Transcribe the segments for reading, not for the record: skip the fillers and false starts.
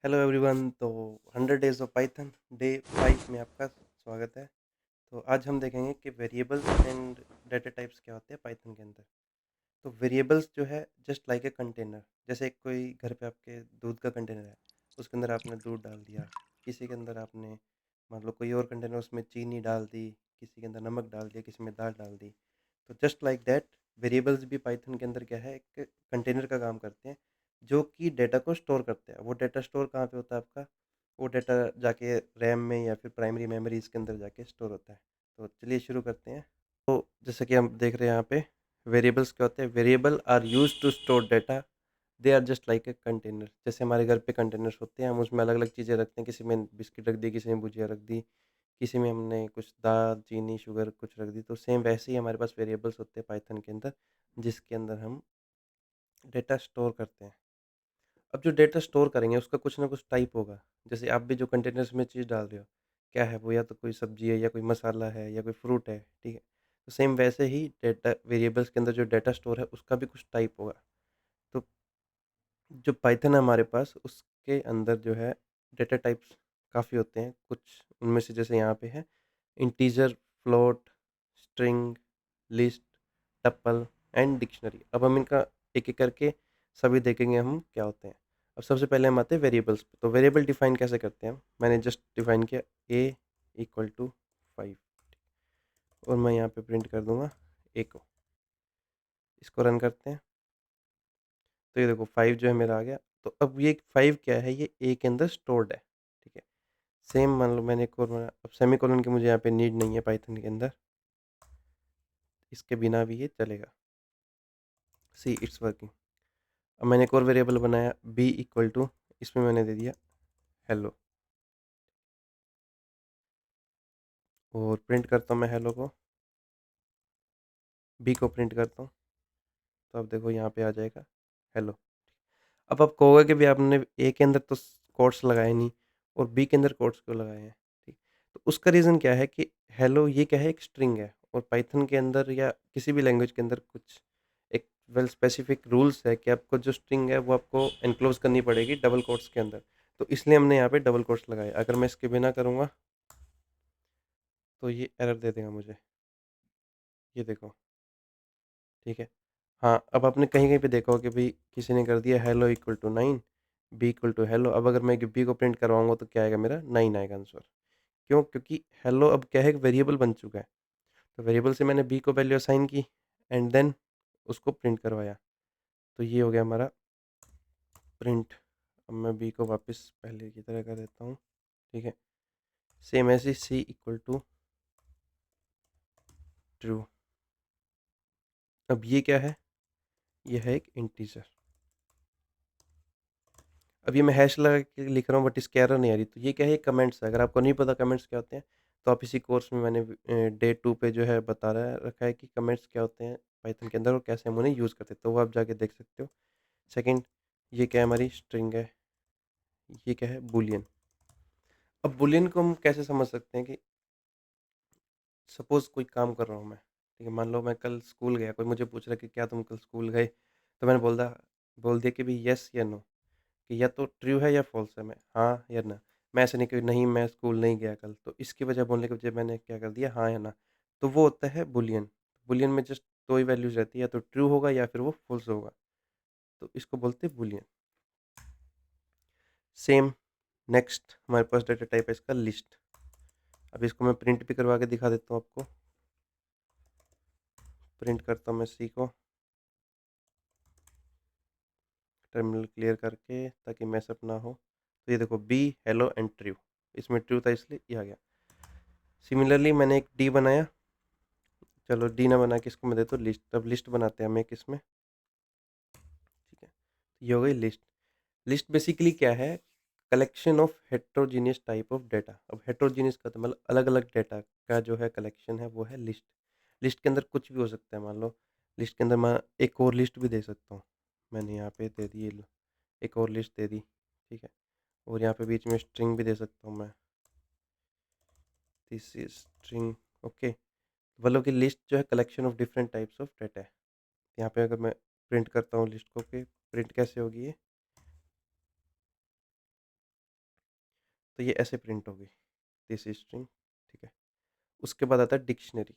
Hello everyone. तो 100 days of Python day 5 में आपका स्वागत है। तो आज हम देखेंगे कि वेरिएबल्स एंड डेटा टाइप्स क्या होते हैं पाइथन के अंदर। तो वेरिएबल्स जो है जस्ट लाइक ए कंटेनर, जैसे कोई घर पे आपके दूध का कंटेनर है, उसके अंदर आपने दूध डाल दिया। किसी के अंदर आपने मान लो कोई और कंटेनर, उसमें चीनी डाल दी, किसी के अंदर नमक डाल दिया, किसी में दाल डाल दी। तो जस्ट लाइक दैट वेरिएबल्स भी पाइथन के अंदर क्या है, एक कंटेनर का काम करते हैं जो कि डेटा को स्टोर करते हैं। वो डेटा स्टोर कहाँ पे होता है आपका? वो डेटा जाके रैम में या फिर प्राइमरी मेमोरी इसके अंदर जाके स्टोर होता है। तो चलिए शुरू करते हैं। तो जैसे कि हम देख रहे हैं यहाँ पे, वेरिएबल्स क्या होते हैं? Variable are used to store data. They are just like a container. जैसे हमारे घर पे कंटेनर्स होते हैं, हम उसमें अलग अलग चीज़ें रखते हैं। किसी में बिस्किट रख दी, किसी में भुजिया रख दी, किसी में हमने कुछ दाल, चीनी, शुगर कुछ रख दी। तो सेम वैसे ही हमारे पास वेरिएबल्स होते हैं पाइथन के अंदर, जिसके अंदर हम डेटा स्टोर करते हैं। अब जो डेटा स्टोर करेंगे उसका कुछ ना कुछ टाइप होगा। जैसे आप भी जो कंटेनर्स में चीज़ डाल रहे हो, क्या है वो? या तो कोई सब्जी है, या कोई मसाला है, या कोई फ्रूट है, ठीक है? तो सेम वैसे ही डेटा वेरिएबल्स के अंदर जो डेटा स्टोर है उसका भी कुछ टाइप होगा। तो जो पाइथन है हमारे पास, उसके अंदर जो है डेटा टाइप्स काफ़ी होते हैं। कुछ उनमें से जैसे यहाँ पे है integer, float, string, list, tuple and dictionary. अब हम इनका एक एक करके सभी देखेंगे हम क्या होते हैं। अब सबसे पहले हम आते हैं वेरिएबल्स पे। तो वेरिएबल डिफाइन कैसे करते हैं हम? मैंने जस्ट डिफाइन किया a इक्वल टू 5, और मैं यहाँ पे प्रिंट कर दूंगा a को। इसको रन करते हैं। तो ये देखो 5 जो है मेरा आ गया। तो अब ये 5 क्या है? ये a के अंदर स्टोर्ड है, ठीक है? सेम मान लो मैंने एक और बनाया। अब सेमीकोलन की मुझे यहाँ पे नीड नहीं है पाइथन के अंदर, इसके बिना भी ये चलेगा। See it's working. अब मैंने एक और वेरिएबल बनाया b इक्वल टू, इसमें मैंने दे दिया हेलो, और प्रिंट करता हूँ मैं हेलो को, बी को प्रिंट करता हूँ। तो अब देखो यहाँ पे आ जाएगा हेलो। अब आप कहोगे कि भी आपने ए के अंदर तो कोट्स लगाए नहीं, और बी के अंदर कोट्स क्यों लगाए हैं? ठीक। तो उसका रीज़न क्या है कि हेलो ये क्या है, एक स्ट्रिंग है, और पाइथन के अंदर या किसी भी लैंग्वेज के अंदर कुछ एक वेल स्पेसिफिक रूल्स है कि आपको जो स्ट्रिंग है वो आपको एनक्लोज करनी पड़ेगी डबल कोट्स के अंदर। तो इसलिए हमने यहाँ पे डबल कोट्स लगाए। अगर मैं इसके बिना करूँगा तो ये एरर दे देगा मुझे। ये देखो, ठीक है। हाँ, अब आपने कहीं-कहीं पे देखा हो कि भई किसी ने कर दिया hello equal to 9, B equal to hello. अब अगर मैं बी को प्रिंट करवाऊँगा तो क्या आएगा मेरा? 9 आएगा आंसर। क्यों? क्योंकि हेलो अब क्या है, एक वेरिएबल बन चुका है। तो वेरिएबल से मैंने बी को वैल्यू असाइन की एंड देन उसको प्रिंट करवाया। तो ये हो गया हमारा प्रिंट। अब मैं बी को वापस पहले की तरह कर देता हूँ, ठीक है? सेम ऐसे ही सी इक्वल टू ट्रू। अब ये क्या है? ये है एक इंटीजर। अब ये मैं हैश लगा के लिख रहा हूँ बट इसकी एरर नहीं आ रही। तो ये क्या है? कमेंट्स है। अगर आपको नहीं पता कमेंट्स क्या होते हैं, तो आप इसी कोर्स में मैंने डे 2 पे जो है बता रहा रखा है कि कमेंट्स क्या होते हैं पाइथन के अंदर और कैसे हम उन्हें यूज़ करते हैं। तो वो आप जाके देख सकते हो। सेकंड, ये क्या है? हमारी स्ट्रिंग है। ये क्या है? बूलियन। अब बूलियन को हम कैसे समझ सकते हैं कि सपोज़ कोई काम कर रहा हूँ मैं, ठीक है? मान लो मैं कल स्कूल गया, कोई मुझे पूछ रहा है कि क्या तुम कल स्कूल गए? तो मैंने बोल दिया कि भई येस या नो, कि या तो ट्रू है या फ़ॉल्स है। मैं हाँ या ना। मैं ऐसे नहीं कि नहीं मैं स्कूल नहीं गया कल। तो इसकी वजह बोलने की बजाय मैंने क्या कर दिया, हाँ या ना। तो वो होता है बूलियन। बूलियन में जस्ट 2 ही वैल्यूज़ रहती है, या तो ट्रू होगा या फिर वो फ़ॉल्स होगा। तो इसको बोलते हैं बूलियन। सेम नेक्स्ट हमारे पास डेटा टाइप है इसका लिस्ट। अब इसको मैं प्रिंट भी करवा के दिखा देता हूँ आपको। प्रिंट करता हूँ मैं सी को, टर्मिनल क्लियर करके ताकि मैसअप ना हो। तो ये देखो बी, हेलो एंड ट्रू। इसमें ट्रू था इसलिए ये आ गया। सिमिलरली मैंने एक डी बनाया। चलो डी ना बना के इसको मैं देता हूँ लिस्ट। अब लिस्ट बनाते हैं हम एक इसमें, ठीक है? ये हो गई लिस्ट। लिस्ट बेसिकली क्या है? Collection of heterogeneous type of data. अब हेट्रोजीनियस का तो मतलब अलग अलग डाटा का जो है कलेक्शन है वो है लिस्ट। लिस्ट के अंदर कुछ भी हो सकता है। मान लो लिस्ट के अंदर मैं एक और लिस्ट भी दे सकता हूँ। मैंने यहाँ पे दे दी, ये लो, एक और लिस्ट दे दी, ठीक है? और यहाँ पे बीच में स्ट्रिंग भी दे सकता हूँ मैं, दिस इज स्ट्रिंग, ओके? मतलब कि लिस्ट जो है collection of different types of data है। यहाँ पे अगर मैं प्रिंट करता हूँ लिस्ट को, कि प्रिंट कैसे होगी ये? तो ये ऐसे प्रिंट होगी, दिस स्ट्रिंग, ठीक है। उसके बाद आता है डिक्शनरी।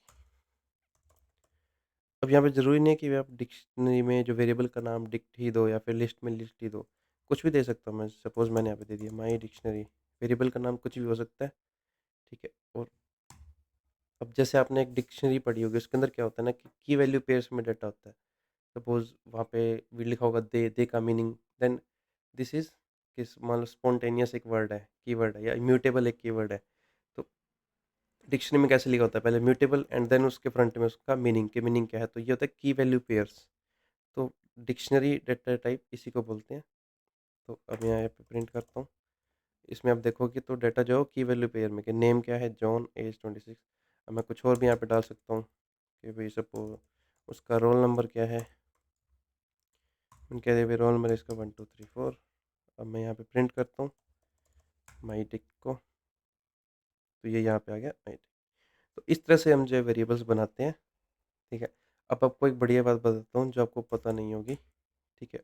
अब यहाँ पे ज़रूरी नहीं है कि आप डिक्शनरी में जो वेरिएबल का नाम डिक्ट ही दो या फिर लिस्ट में लिस्ट ही दो, कुछ भी दे सकता हूँ मैं। सपोज़ मैंने यहाँ पे दे दिया माई डिक्शनरी, वेरिएबल का नाम कुछ भी हो सकता है, ठीक है। और अब जैसे आपने एक डिक्शनरी पढ़ी होगी, उसके अंदर क्या होता है ना कि की वैल्यू पेयर्स में डाटा होता है। सपोज़ वहाँ पे भी लिखा होगा दे का मीनिंग, देन दिस इज़ किस, मान लो स्पॉन्टेनियस एक वर्ड है, कीवर्ड है, या इम्यूटेबल एक कीवर्ड है। तो डिक्शनरी में कैसे लिखा होता है, पहले म्यूटेबल एंड देन उसके फ्रंट में उसका मीनिंग, कि मीनिंग क्या है, तो ये होता है की वैल्यू पेयर्स। तो डिक्शनरी डेटा टाइप इसी को बोलते हैं। तो अब मैं यहाँ पे प्रिंट करता हूँ, इसमें आप देखोगे तो डेटा जो की वैल्यू पेयर में, कि नेम क्या है, जॉन, एज 26। अब मैं कुछ और भी यहाँ पे डाल सकता हूँ कि भाई सपोज उसका रोल नंबर क्या है, मैंने कह दिया भाई रोल नंबर इसका 1234। अब मैं यहाँ पे प्रिंट करता हूँ माई टिक को, तो ये यहाँ पे आ गया माई टिक। तो इस तरह से हम जो वेरिएबल्स बनाते हैं, ठीक है। अब आपको एक बढ़िया बात बताता हूँ जो आपको पता नहीं होगी, ठीक है,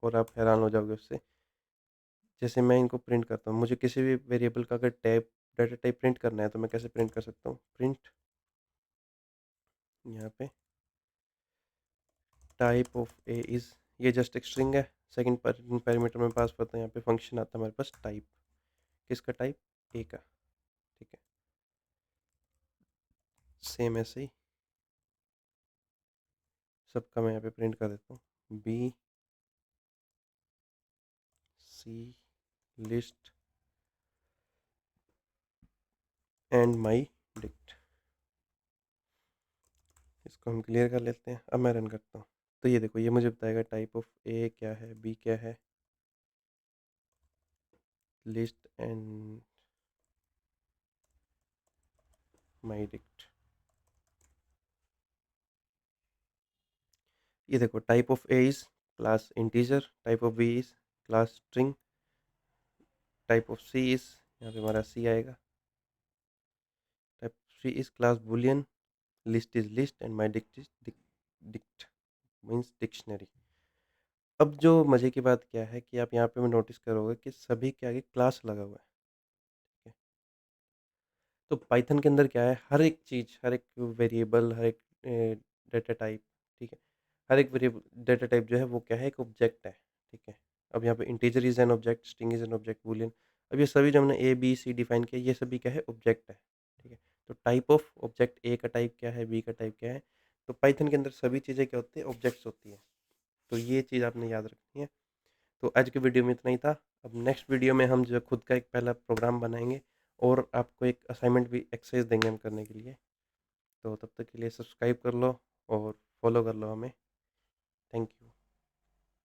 और आप हैरान हो जाओगे उससे। जैसे मैं इनको प्रिंट करता हूँ, मुझे किसी भी वेरिएबल का अगर टैब डाटा टाइप प्रिंट करना है, तो मैं कैसे प्रिंट कर सकता हूँ, प्रिंट यहाँ पे टाइप ऑफ ए इज़, ये जस्ट एक स्ट्रिंग है। सेकंड पैरामीटर में पास करता हूँ, यहाँ पे फंक्शन आता है हमारे पास टाइप, किसका टाइप, ए का, ठीक है। सेम ऐसे ही सबका मैं यहाँ पे प्रिंट कर देता हूँ, B C list and my dict. इसको हम क्लियर कर लेते हैं। अब मैं रन करता हूँ, तो ये देखो, ये मुझे बताएगा टाइप ऑफ ए क्या है, बी क्या है, लिस्ट एंड माई डिक्ट। ये देखो, type of A is class integer, type of B is class string, type of C is, यहाँ पे हमारा सी आएगा, type C is class boolean, list is list and my dict is dict means dictionary. अब जो मज़े की बात क्या है कि आप यहाँ पे नोटिस करोगे कि सभी के आगे क्लास लगा हुआ है, ठीक है। तो पाइथन के अंदर क्या है, हर एक चीज़, हर एक वेरिएबल, हर एक डेटा टाइप, ठीक है, हर एक वेरिएबल डेटा टाइप जो है वो क्या है, एक ऑब्जेक्ट है, ठीक है। अब यहाँ पे integer is an object, string is an object, Boolean. अब ये सभी जो हमने ए बी सी डिफाइन किया, ये सभी क्या है, ऑब्जेक्ट है, ठीक है। तो टाइप ऑफ ऑब्जेक्ट, ए का टाइप क्या है, बी का टाइप क्या है। तो पाइथन के अंदर सभी चीज़ें क्या होती है, ऑब्जेक्ट्स होती हैं। तो ये चीज़ आपने याद रखनी है। तो आज की वीडियो में इतना ही था। अब नेक्स्ट वीडियो में हम जो खुद का एक पहला प्रोग्राम बनाएंगे, और आपको एक असाइनमेंट भी, एक्सरसाइज देंगे हम करने के लिए। तो तब तक के लिए सब्सक्राइब कर लो और फॉलो कर लो हमें। Thank you.